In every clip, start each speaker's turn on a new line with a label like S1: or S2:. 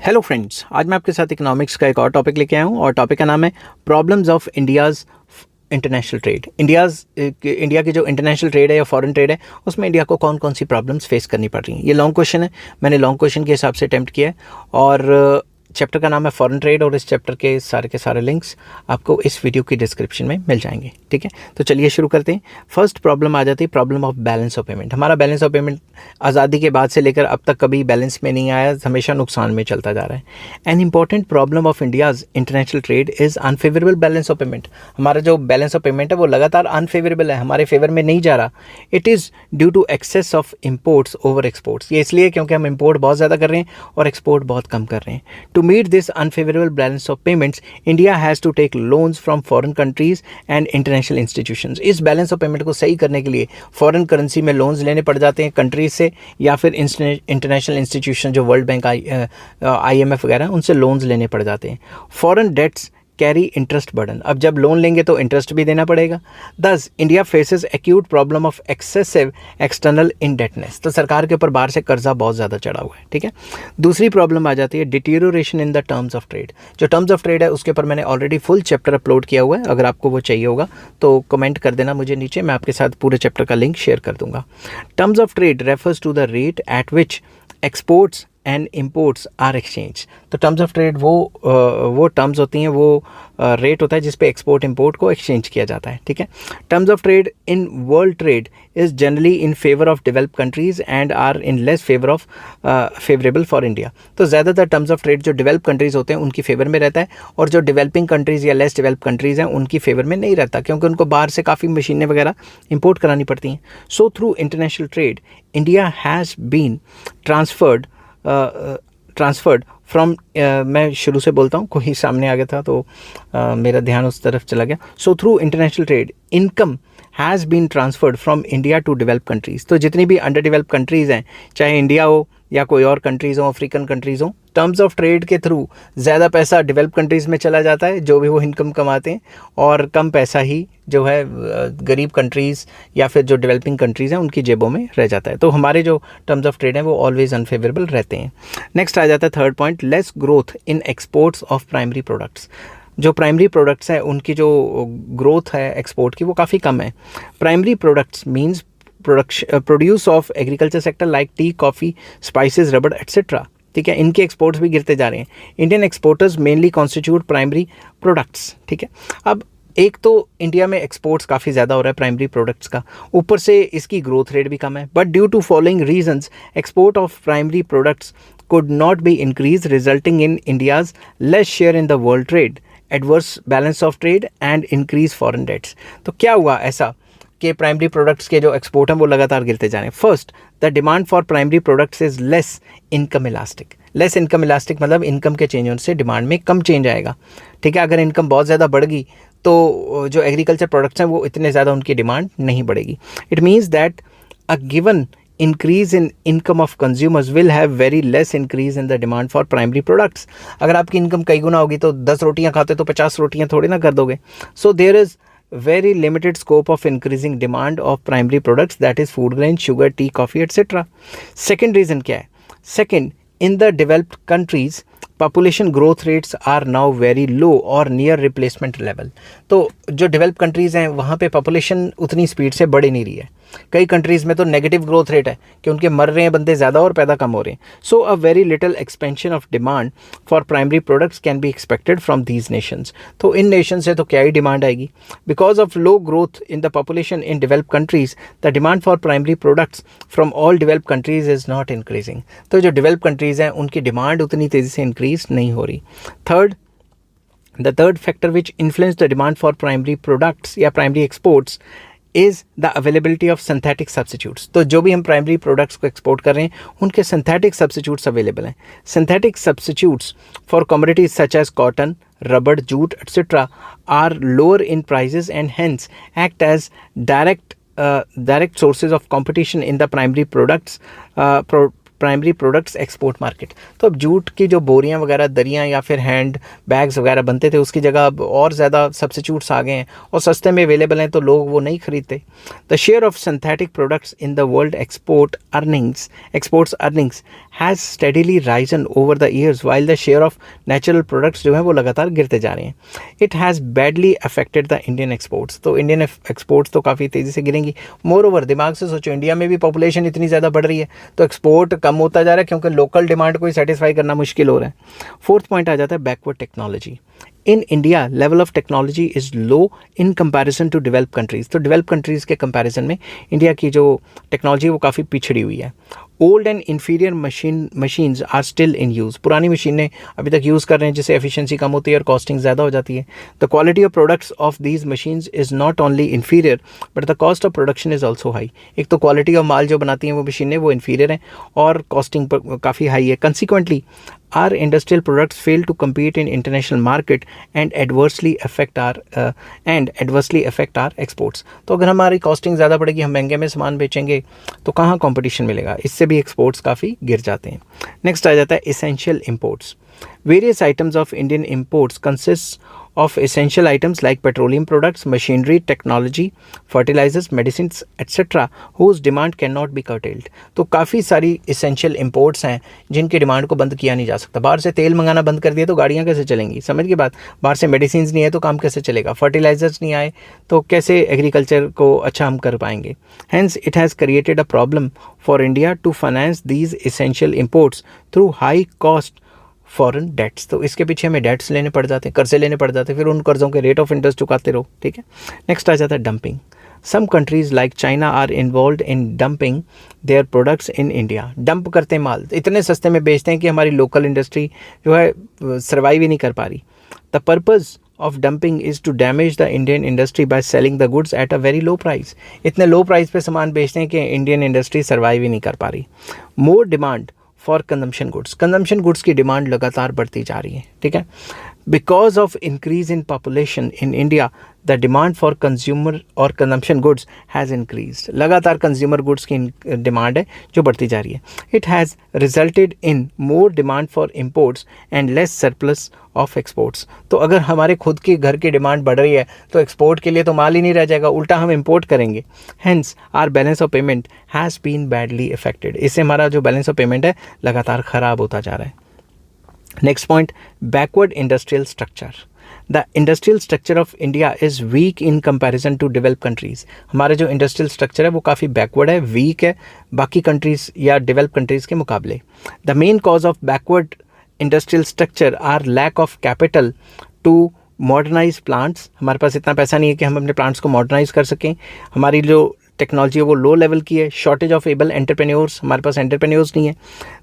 S1: Hello friends, आज मैं आपके साथ इकोनॉमिक्स का एक और टॉपिक लेके आया हूँ और टॉपिक का नाम है problems of India's international trade. India की जो इंटरनेशनल ट्रेड है या फॉरेन ट्रेड है उसमें इंडिया को कौन कौन सी प्रॉब्लम्स फेस करनी पड़ रही हैं। ये लॉन्ग क्वेश्चन है, मैंने लॉन्ग क्वेश्चन के हिसाब से अटैम्प्ट किया है और चैप्टर का नाम है फॉरेन ट्रेड और इस चैप्टर के सारे लिंक्स आपको इस वीडियो की डिस्क्रिप्शन में मिल जाएंगे। ठीक है, तो चलिए शुरू करते हैं। फर्स्ट प्रॉब्लम आ जाती है problem of balance of payment. हमारा बैलेंस ऑफ पेमेंट आज़ादी के बाद से लेकर अब तक कभी बैलेंस में नहीं आया, हमेशा नुकसान में चलता जा रहा है। An important problem of India's international trade is unfavourable balance of payment. हमारा जो बैलेंस ऑफ पेमेंट है वो लगातार अनफेवरेबल है, हमारे फेवर में नहीं जा रहा। It is due to excess of imports over exports. ये इसलिए क्योंकि हम इम्पोर्ट बहुत ज़्यादा कर रहे हैं और एक्सपोर्ट बहुत कम कर रहे हैं। To meet this unfavorable balance of payments, India has to take loans from foreign countries and international institutions. इस बैलेंस ऑफ पेमेंट को सही करने के लिए फॉरेन करेंसी में लोन्स लेने पड़ जाते हैं कंट्रीज से या फिर इंटरनेशनल इंस्टीट्यूशन जो वर्ल्ड बैंक IMF वगैरह उनसे लोन्स लेने पड़ जाते हैं। Foreign debts carry interest burden. अब जब लोन लेंगे तो इंटरेस्ट भी देना पड़ेगा। दस India faces acute problem of excessive external indebtedness. तो सरकार के ऊपर बाहर से कर्जा बहुत ज़्यादा चढ़ा हुआ है। ठीक है, दूसरी प्रॉब्लम आ जाती है deterioration in the terms of trade. जो टर्म्स ऑफ ट्रेड है उसके ऊपर मैंने ऑलरेडी फुल चैप्टर अपलोड किया हुआ है, अगर आपको वो चाहिए होगा तो कमेंट कर देना मुझे नीचे, मैं आपके साथ पूरे चैप्टर का लिंक शेयर कर दूंगा। Terms of trade refers to the rate at which exports and imports are exchange. तो टर्म्स ऑफ ट्रेड वो टर्म्स होती हैं, वो रेट होता है जिस पे एक्सपोर्ट इम्पोर्ट को एक्सचेंज किया जाता है। ठीक है, terms of trade in world trade is generally in favour of developed countries and are in less favour of favourable for India. तो ज़्यादातर टर्म्स ऑफ ट्रेड जो डेवलप कंट्रीज़ होते हैं उनकी फेवर में रहता है और जो डेवलपिंग कंट्रीज़ या लेस डेवलप कंट्रीज़ हैं उनकी फेवर में नहीं रहता, क्योंकि उनको बाहर से काफ़ी मशीनें वगैरह इम्पोर्ट करानी पड़ती हैं। So through international trade India has been transferred from मैं शुरू से बोलता हूँ, कोई सामने आ गया था तो मेरा ध्यान उस तरफ चला गया। So through international trade income has been transferred from India to develop countries. तो जितनी भी अंडर डेवलप कंट्रीज़ हैं, चाहे इंडिया हो या कोई और कंट्रीज़ हो, अफ्रीकन कंट्रीज़ हो, टर्म्स ऑफ ट्रेड के थ्रू ज़्यादा पैसा डेवलप कंट्रीज़ में चला जाता है जो भी वो इनकम कमाते हैं, और कम पैसा ही जो है गरीब कंट्रीज़ या फिर जो डेवलपिंग कंट्रीज़ हैं उनकी जेबों में रह जाता है। तो हमारे जो टर्म्स ऑफ ट्रेड हैं वो ऑलवेज अनफेवरेबल रहते हैं। नेक्स्ट आ जाता है third point, less growth in exports of primary products. जो प्राइमरी प्रोडक्ट्स हैं उनकी जो ग्रोथ है एक्सपोर्ट की वो काफ़ी कम है। Primary products means produce of agriculture sector like T, coffee, spices, रबड़ एट्सेट्रा। ठीक है, इनके एक्सपोर्ट्स भी गिरते जा रहे हैं। Indian exporters mainly constitute primary products. ठीक है, अब एक तो इंडिया में एक्सपोर्ट्स काफ़ी ज़्यादा हो रहा है प्राइमरी प्रोडक्ट्स का, ऊपर से इसकी ग्रोथ रेट भी कम है। But due to following reasons export of primary products could not be increased, resulting in India's less share in the world trade, adverse balance of trade and increased foreign debts। तो क्या हुआ ऐसा कि primary products के जो export हैं वो लगातार गिरते जा रहे हैं। First, the demand for primary products is less income elastic. Less income elastic मतलब इनकम के चेंज होने से डिमांड में कम चेंज आएगा। ठीक है, अगर इनकम बहुत ज़्यादा बढ़ गई तो जो एग्रीकल्चर प्रोडक्ट्स हैं वो इतने ज़्यादा उनकी डिमांड नहीं बढ़ेगी। It means that a given increase in income of consumers will have very less increase in the demand for primary products। अगर आपकी इनकम कई गुना होगी तो 10 रोटियां खाते तो 50 रोटियां थोड़ी ना कर दोगे। So there is very limited scope of increasing demand of primary products, that is food grain, sugar, tea, coffee etc। Second reason क्या है? Second, in the developed countries population growth rates are now very low और near replacement level. तो जो develop countries हैं वहाँ पे population उतनी speed से बढ़ नहीं रही है। कई कंट्रीज़ में तो नेगेटिव ग्रोथ रेट है कि उनके मर रहे हैं बंदे ज़्यादा और पैदा कम हो रहे हैं। So a very little expansion of demand for primary products can be expected from these nations. तो इन नेशन से तो क्या ही डिमांड आएगी। Because of low growth in the population in develop countries the demand for primary products from all develop countries is not increasing. तो जो develop countries हैं उनकी डिमांड उतनी तेज़ी से इंक्रीज नहीं हो रही। Third, the third factor which influence the demand for primary products या primary exports is the availability of synthetic substitutes। तो जो भी हम प्राइमरी प्रोडक्ट्स को एक्सपोर्ट कर रहे हैं उनके सिंथेटिक सब्सिट्यूट्स अवेलेबल हैं। Synthetic substitutes for commodities such as cotton, रबड़, jute etcetera are lower in prices and hence act as direct sources of competition in the primary products primary products export market. तो अब jute की जो बोरियां वगैरह, दरियां या फिर हैंड बैग्स वगैरह बनते थे, उसकी जगह अब और ज़्यादा सब्स्टिट्यूट्स आ गए हैं और सस्ते में अवेलेबल हैं, तो लोग वो नहीं खरीदते। The share of synthetic products in the world exports earnings has steadily Ryzen over the years while the share of natural products जो है वो लगातार गिरते जा रहे हैं। It has badly affected the Indian exports. तो इंडियन एक्सपोर्ट्स तो काफ़ी तेज़ी से गिरेंगी। मोर ओवर, दिमाग से सोचो, इंडिया में भी पॉपुलेशन इतनी ज़्यादा बढ़ रही है तो एक्सपोर्ट कम होता जा रहा है क्योंकि लोकल डिमांड को ही सेटिस्फाई करना मुश्किल हो रहा है। फोर्थ पॉइंट आ जाता है backward technology. In India level of technology is low in comparison to develop countries. तो डेवलप कंट्रीज़ के कंपैरिजन में इंडिया की जो टेक्नोलॉजी है वो काफ़ी पिछड़ी हुई है। Old and inferior machines are still in use. पुरानी मशीनें अभी तक यूज़ कर रहे हैं जिससे एफिशिएंसी कम होती है और कॉस्टिंग ज़्यादा हो जाती है। The quality of products of these machines is not only inferior but the cost of production is also high. एक तो क्वालिटी ऑफ माल जो बनाती हैं वो मशीनें वो इन्फीरियर हैं और कॉस्टिंग पर काफ़ी हाई है। Consequently our industrial products fail to compete in international market and adversely affect our exports। तो अगर हमारी कॉस्टिंग ज़्यादा पड़ेगी, हम महंगे में सामान बेचेंगे तो कहाँ कंपटीशन मिलेगा, इससे भी एक्सपोर्ट्स काफ़ी गिर जाते हैं। नेक्स्ट आ जाता है essential imports. Various items of Indian imports consists of essential items like petroleum products, machinery, technology, fertilizers, medicines, etc. whose demand cannot be curtailed। तो काफ़ी सारी essential imports हैं जिनकी डिमांड को बंद किया नहीं जा सकता। बाहर से तेल मंगाना बंद कर दिया तो गाड़ियाँ कैसे चलेंगी, समझ की बात। बाहर से मेडिसिन नहीं है तो काम कैसे चलेगा, फर्टिलाइजर्स नहीं आए तो कैसे एग्रीकल्चर को अच्छा हम कर पाएंगे। Hence it has created a problem for India to finance these essential imports through high cost foreign debts. तो इसके पीछे हमें डेट्स लेने पड़ जाते हैं, कर्जे लेने पड़ जाते हैं, फिर उन कर्ज़ों के रेट ऑफ इंटरेस्ट चुकाते रहो, ठीक है। नेक्स्ट आ जाता है dumping. Some countries like China are involve in dumping their products in India. Dump करते हैं माल, इतने सस्ते में बेचते हैं कि हमारी लोकल इंडस्ट्री जो है सर्वाइव ही नहीं कर पा रही। The purpose of dumping is to damage the Indian industry by selling the goods at a very low price. इतने लो प्राइस पे सामान बेचते हैं कि इंडियन इंडस्ट्री सर्वाइव ही नहीं कर पा रही। More demand for consumption goods की डिमांड लगातार बढ़ती जा रही है, ठीक है। Because of increase in population in India the demand for consumer और कंजम्पशन गुड्स हैज़ इंक्रीज। लगातार कंज्यूमर गुड्स की डिमांड है जो बढ़ती जा रही है। It has resulted in more demand for imports and less surplus of exports. तो अगर हमारे खुद की घर की डिमांड बढ़ रही है तो एक्सपोर्ट के लिए तो माल ही नहीं रह जाएगा, उल्टा हम इम्पोर्ट करेंगे। Hence our balance of payment has been badly affected. इससे हमारा जो बैलेंस ऑफ पेमेंट है लगातार ख़राब होता जा रहा है। Next point, backward industrial structure. The industrial structure of India is weak in comparison to develop countries. हमारा जो इंडस्ट्रियल स्ट्रक्चर है वो काफ़ी बैकवर्ड है, वीक है बाकी कंट्रीज़ या डेवलप कंट्रीज़ के मुकाबले। The main cause of backward industrial structure are lack of capital to modernise plants. हमारे पास इतना पैसा नहीं है कि हम अपने प्लांट्स को मॉडर्नाइज कर सकें। हमारी जो टेक्नोलॉजी है वो लो लेवल की है। शॉर्टेज ऑफ एबल एंटरप्रेन्योर्स, हमारे पास एंटरप्रेन्योर्स नहीं है।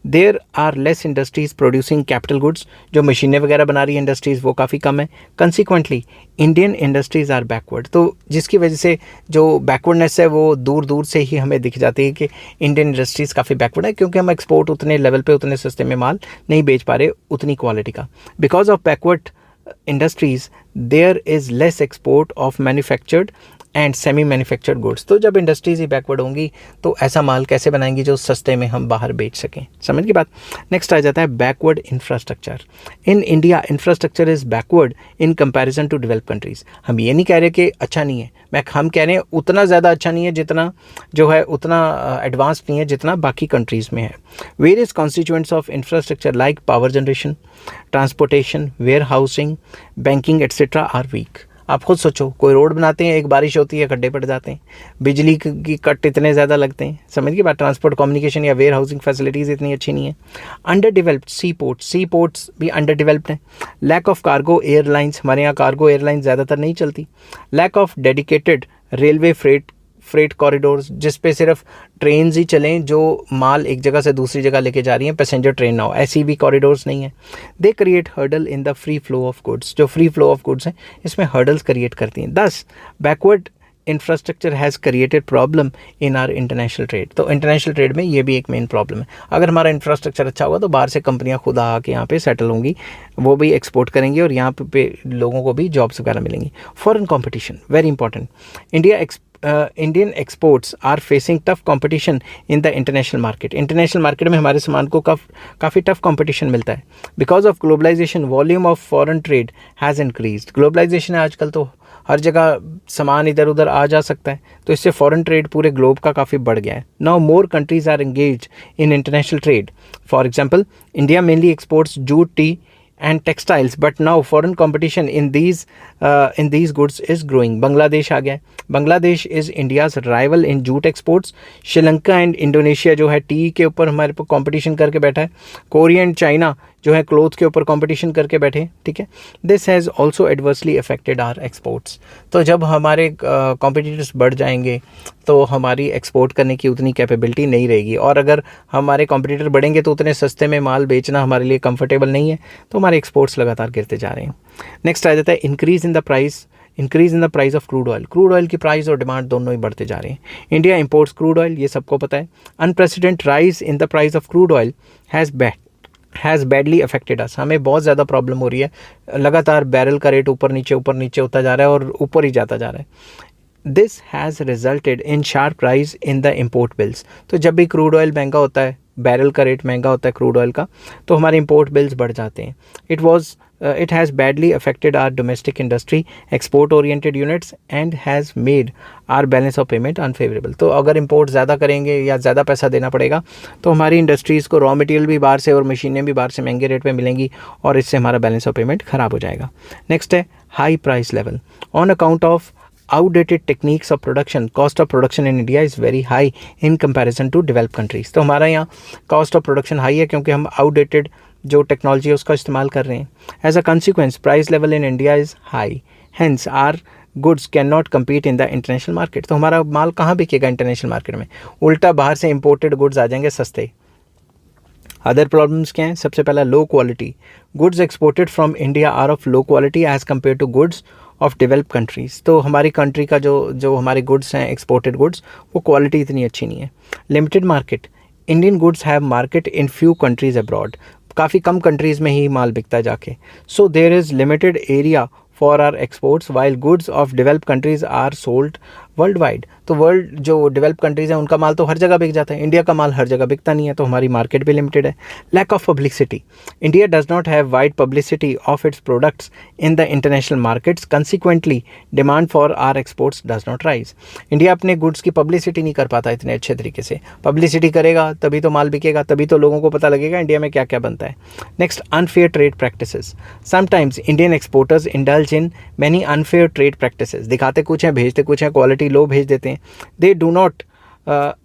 S1: There are less industries producing capital goods. जो मशीनें वगैरह बना रही है इंडस्ट्रीज़ वो काफ़ी कम है। Consequently Indian industries are backward. तो जिसकी वजह से जो बैकवर्डनेस है वो दूर दूर से ही हमें दिख जाती है कि इंडियन इंडस्ट्रीज़ काफ़ी बैकवर्ड है, क्योंकि हम एक्सपोर्ट उतने लेवल पे उतने सस्ते में माल नहीं बेच पा रहे उतनी क्वालिटी का। Because of backward industries there is less export of manufactured and semi manufactured goods. तो जब इंडस्ट्रीज ही बैकवर्ड होंगी तो ऐसा माल कैसे बनाएंगी जो सस्ते में हम बाहर बेच सकें, समझ की बात। नेक्स्ट आ जाता है backward infrastructure. In India infrastructure is backward in comparison to develop countries. हम ये नहीं कह रहे कि अच्छा नहीं है, हम कह रहे हैं उतना ज़्यादा अच्छा नहीं है जितना जो है उतना एडवांस नहीं है जितना बाकी कंट्रीज़ में है। Various constituents of infrastructure like power generation, transportation, warehousing, banking etcetera are weak. आप खुद सोचो, कोई रोड बनाते हैं, एक बारिश होती है खड्डे पड़ जाते हैं, बिजली की कट इतने ज़्यादा लगते हैं, समझ के बाद ट्रांसपोर्ट कम्युनिकेशन या वेयर हाउसिंग फैसिलिटीज़ इतनी अच्छी नहीं है। अंडर डेवलप्ड सी पोर्ट्स भी अंडर डेवलप्ड हैं। लैक ऑफ कार्गो एयरलाइंस, हमारे यहाँ कार्गो एयरलाइंस ज़्यादातर नहीं चलती। Lack of dedicated railway freight corridors, जिस पे सिर्फ ट्रेन ही चलें जो माल एक जगह से दूसरी जगह लेके जा रही हैं, पैसेंजर ट्रेन ना हो, ऐसी भी कॉरिडोर्स नहीं है। They create hurdle in the free flow of goods. जो फ्री फ्लो ऑफ गुड्स हैं इसमें हर्डल्स क्रिएट करती हैं। दस backward infrastructure has created problem in are international trade. तो इंटरनेशनल ट्रेड में ये भी एक मेन प्रॉब्लम है। अगर हमारा इंफ्रास्ट्रक्चर अच्छा होगा तो बाहर से कंपनियां खुद आके यहाँ पे सेटल होंगी, वो भी एक्सपोर्ट करेंगी और यहाँ पे लोगों को भी जॉब्स वगैरह मिलेंगी। Foreign competition very important. India Indian exports are facing tough competition in the international market. International market में हमारे सामान को काफ़ी टफ कंपटीशन मिलता है। Because of globalisation volume of foreign trade has increased. Globalisation है आजकल, तो हर जगह सामान इधर उधर आ जा सकता है, तो इससे फॉरेन ट्रेड पूरे ग्लोब का काफ़ी बढ़ गया है। Now more countries are engage in international trade. For example, India mainly exports jute, tea and textiles, but now foreign competition in these goods is growing. Bangladesh आ गया है। Bangladesh is India's rival in jute exports. Sri Lanka and Indonesia जो है T के ऊपर हमारे पर competition करके बैठा है। कोरिया एंड चाइना जो है क्लोथ के ऊपर कंपटीशन करके बैठे हैं, ठीक है। This has also adversely affected our exports. तो जब हमारे कॉम्पिटिटर्स बढ़ जाएंगे तो हमारी एक्सपोर्ट करने की उतनी कैपेबिलिटी नहीं रहेगी, और अगर हमारे कॉम्पिटिटर बढ़ेंगे तो उतने सस्ते में माल बेचना हमारे लिए कंफर्टेबल नहीं है, तो हमारे एक्सपोर्ट्स लगातार गिरते जा रहे हैं। नेक्स्ट आ जाता है increase in the price of crude oil. Crude oil की प्राइस और डिमांड दोनों ही बढ़ते जा रहे हैं। इंडिया इंपोर्ट्स क्रूड ऑयल, ये सबको पता है। Unprecedented rise in the price of crude oil has badly affected us. हमें बहुत ज़्यादा प्रॉब्लम हो रही है, लगातार बैरल का रेट ऊपर नीचे होता जा रहा है और ऊपर ही जाता जा रहा है। This has resulted in sharp rise in the import bills. तो जब भी क्रूड ऑयल महंगा होता है, बैरल का रेट महंगा होता है क्रूड ऑयल का, तो हमारे इम्पोर्ट बिल्स बढ़ जाते हैं। It has badly affected our domestic industry, export oriented units and has made our balance of payment unfavourable. तो अगर इम्पोर्ट ज़्यादा करेंगे या ज़्यादा पैसा देना पड़ेगा तो हमारी इंडस्ट्रीज़ को रॉ मटेरियल भी बाहर से और मशीनें भी बाहर से महंगे रेट पे मिलेंगी, और इससे हमारा बैलेंस ऑफ पेमेंट ख़राब हो जाएगा। नेक्स्ट है high price level. On account of outdated techniques of production, cost of production in India is very high in comparison to developed countries. तो हमारा यहाँ cost of production high है क्योंकि हम outdated जो टेक्नोलॉजी है उसका इस्तेमाल कर रहे हैं। As a consequence, price level in India is high. Hence, our goods cannot compete in the international market. तो हमारा माल कहाँ बिकेगा इंटरनेशनल मार्केट में? उल्टा बाहर से imported goods आ जाएंगे सस्ते। अदर प्रॉब्लम्स क्या हैं? सबसे पहला low quality. Goods exported from India are of low quality as compare to goods of developed countries. तो हमारी कंट्री का जो हमारे गुड्स हैं, एक्सपोर्टेड गुड्स, वो क्वालिटी इतनी अच्छी नहीं है। Limited market. Indian goods have market in few countries abroad. काफ़ी कम कंट्रीज़ में ही माल बिकता है जाके। So there is limited area for our exports while goods of developed countries are sold worldwide. तो वर्ल्ड जो डेवलप कंट्रीज़ हैं उनका माल तो हर जगह बिक जाता है, इंडिया का माल हर जगह बिकता नहीं है, तो हमारी मार्केट भी लिमिटेड है। Lack of publicity. India does not have wide publicity of its products in the international markets, consequently demand for our exports does not rise. India अपने गुड्स की पब्लिसिटी नहीं कर पाता इतने अच्छे तरीके से। पब्लिसिटी करेगा तभी तो माल बिकेगा, तभी तो लोगों को पता लगेगा इंडिया में क्या क्या बनता है। Next, unfair trade practices. Sometimes Indian exporters indulge in many unfair trade practices. दिखाते कुछ हैं, भेजते कुछ हैं, क्वालिटी लो भेज देते हैं। They do not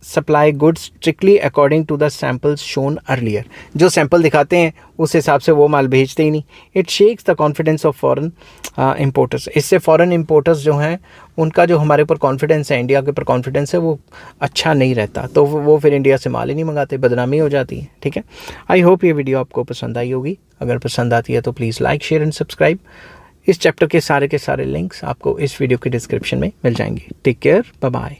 S1: supply goods strictly according to the samples shown earlier. जो सैंपल दिखाते हैं उस हिसाब से वो माल भेजते ही नहीं। It shakes the confidence of foreign importers. इससे फॉरेन इम्पोर्टर्स जो हैं उनका जो हमारे ऊपर कॉन्फिडेंस है, इंडिया के ऊपर कॉन्फिडेंस है, वो अच्छा नहीं रहता, तो वो फिर इंडिया से माल ही नहीं मंगाते, बदनामी हो जाती है। ठीक है, आई होप ये वीडियो आपको पसंद आई होगी। अगर पसंद आती है तो please like, share and subscribe. इस चैप्टर के सारे लिंक्स आपको इस वीडियो के डिस्क्रिप्शन में मिल जाएंगे। Take care, bye bye.